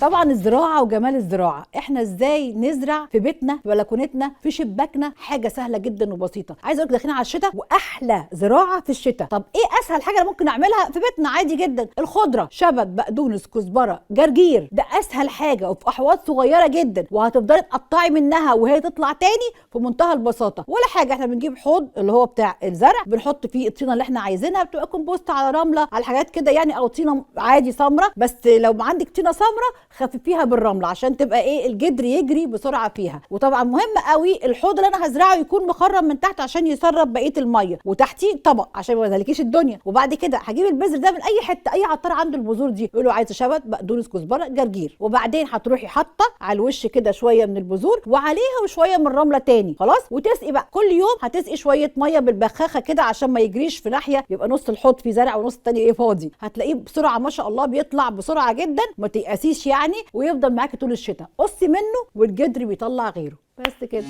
طبعا الزراعه وجمال الزراعه، احنا ازاي نزرع في بيتنا في بلكونتنا في شباكنا؟ حاجه سهله جدا وبسيطه. عايزه اقول لك داخلين على الشتاء واحلى زراعه في الشتاء. طب ايه اسهل حاجه ممكن نعملها في بيتنا عادي جدا؟ الخضره، شبت، بقدونس، كزبره، جرجير، ده اسهل حاجه وفي احواض صغيره جدا، وهتفضلي تقطعي منها وهي تطلع تاني في منتهى البساطه. ولا حاجه، احنا بنجيب حوض اللي هو بتاع الزرع، بنحط فيه الطينه اللي احنا عايزينها، بتبقى كومبوست على رمله على حاجات كده يعني، او طينه عادي سمره، بس لو عندك طينه سمره خففيها بالرمله عشان تبقى ايه الجدر يجري بسرعه فيها. وطبعا مهم قوي الحوض اللي انا هزرعه يكون مخرم من تحت عشان يسرب بقيه الميه، وتحتيه طبق عشان ما يهلكيش الدنيا. وبعد كده هجيب البذر ده من اي حته، اي عطار عنده البذور دي يقول له عايزه شبت، بقدونس، كزبره، جرجير، وبعدين هتروحي حاطه على الوش كده شويه من البذور وعليها وشويه من الرمله تاني، خلاص. وتسقي بقى كل يوم، هتسقي شويه ميه بالبخاخه كده عشان ما يجريش في ناحيه، يبقى نص الحوض فيه زرع ونص التاني ايه فاضي. هتلاقيه بسرعه ما شاء الله بيطلع بسرعه جدا، ما تيأسيش يعني، ويفضل معاكي طول الشتاء. قصي منه والجدر بيطلع غيره، بس كده.